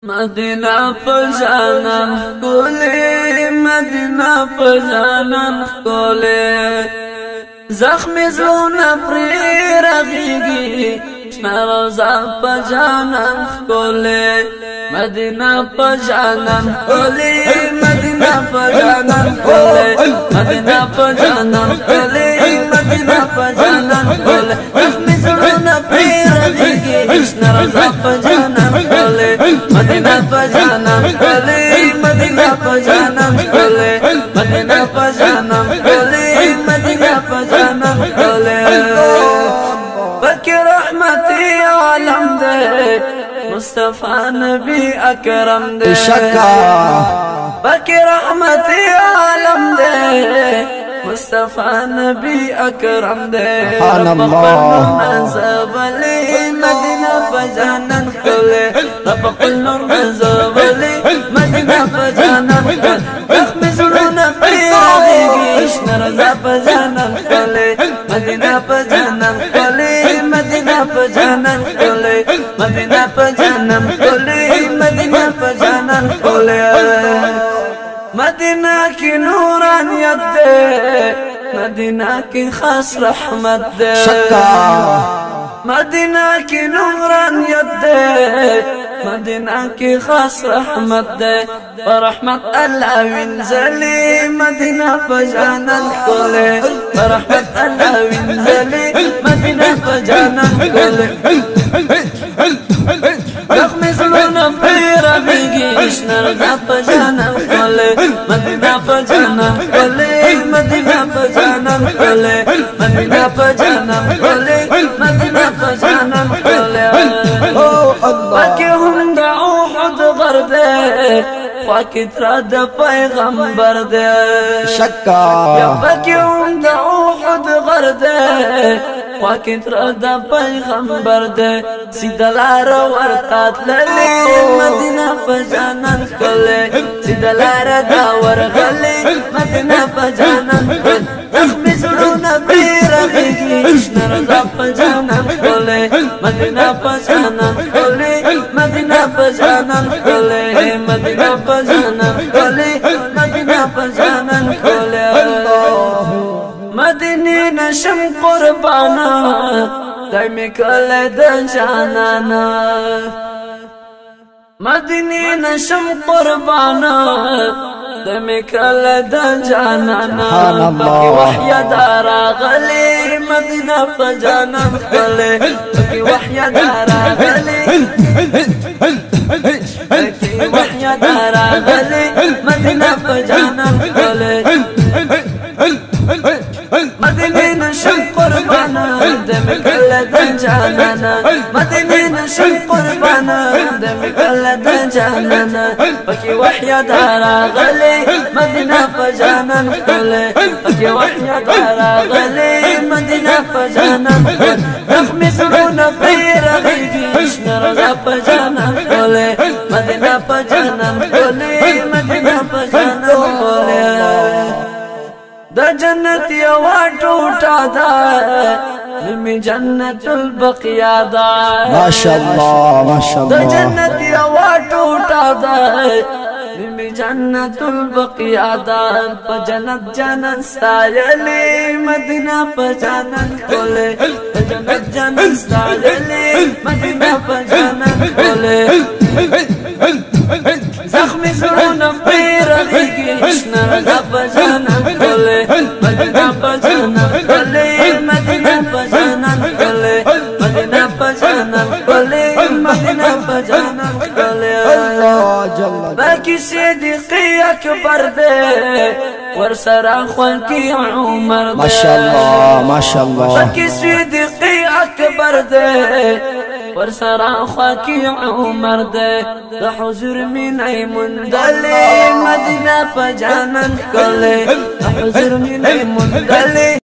مدینہ پجانن کولی مدینہ پجانن کولی زخمی زلونا پری رغیگی شنروزا پجانن کولی مدینہ پجانن کولی مدینہ پجانن کولی مدینہ پجانن کولی مدینہ پجانن کولی زخمی زلونا پری رغیگی شنروزا پجانن کولی مدینہ پجانم کولی مدینہ پجانم کولی مدینہ پجانم کولی مدینہ پجانم کولی بکی رحمتی عالم دے مصطفیٰ نبی اکرم دے بکی رحمتی عالم دے مصطفیٰ نبی اکرم دے رب قل نزبلی مدینہ پجانن کولی رب قل نزبلی مدینہ پجانن کولی زخمی زلونا پری رغیگی شنرزا پجانن کولی مدینہ پجانن کولی مدینہ پجانن کولی مدینہ پجانن کولی مدینہ پجانن کولی مدینہ کی نورانیت دے مدینہ کی خاص رحمت دے مدینہ کی نورانیت دے مدینہ کی خاص رحمت دے برحمت اللہ وینزلی مدینہ پجانن کولی برحمت اللہ وینزلی مدینہ پجانن کولی زخمی زلونا پری رغیگی شنرزا پجانن کولی مدینہ پجانن کولی مدینہ پجانن کولی مدینہ پجانن کولی مدینہ پجانن کولی باقی ہم دا احد غر دے خواکی ترا دا پیغمبر دے باقی ہم دا احد غر دے خواکی ترا دا پیغمبر دے سیدہ لار ورطات للی مدینہ پجانن کولی سیدہ لار دا ورغلی مدینہ پجانن کولی زخمی زلونا پری رغیگی شنرزا پجانن کولی مدینہ پجانن کولی مدینہ پجانن کولی مدینہ پجانن کولی مدینہ پجانن کولی مدینی نشم قربانا دائمی کولی دا جانانا مدینی نشم قربانا دائمی کولی دا جانانا باقی وحی دارا غلی مدینہ پجانن کولی باقی وحی دارا غلی باقی وحی دارا غلی مدینہ پجانن کولی مدینی نشم قربانا دمی کل دن جانانا مدینی نشم قربانا دمی کل دن جانانا باقی وحی دارا غلی مدینہ پجانن کولی باقی وحی دارا غلی مدینہ پجانن کولی زخمی زلونا پری رغیگی شنرزا پجانن کولی مدینہ پجانن کولی مدینہ پجانن کولی دا جنت یوا ٹوٹا دا نمی جنت البقیہ دا ماشاءاللہ ماشاءاللہ دا جنت یوا ٹوٹا دا نمی جنت البقیہ دا پا جنت جنن ستایلی مدینہ پجانن کولی پا جنت جنن ستایلی مدینہ پجانن کولی زخمی زلونا پری رغیگی شنرزا پجانن کولی مدینہ پجانن کولی مدینہ پجانن کولی مدینہ پجانن کولی مدینہ پجانن کولی باقی صدیقی اکبر دے ورسرا خلقی عمر دے ماشاءاللہ ماشاءاللہ باقی صدیقی اکبر دے ورسرا خلقی عمر دے دا حضور منی مندلی مدینہ پجانن کولی دا حضور منی مندلی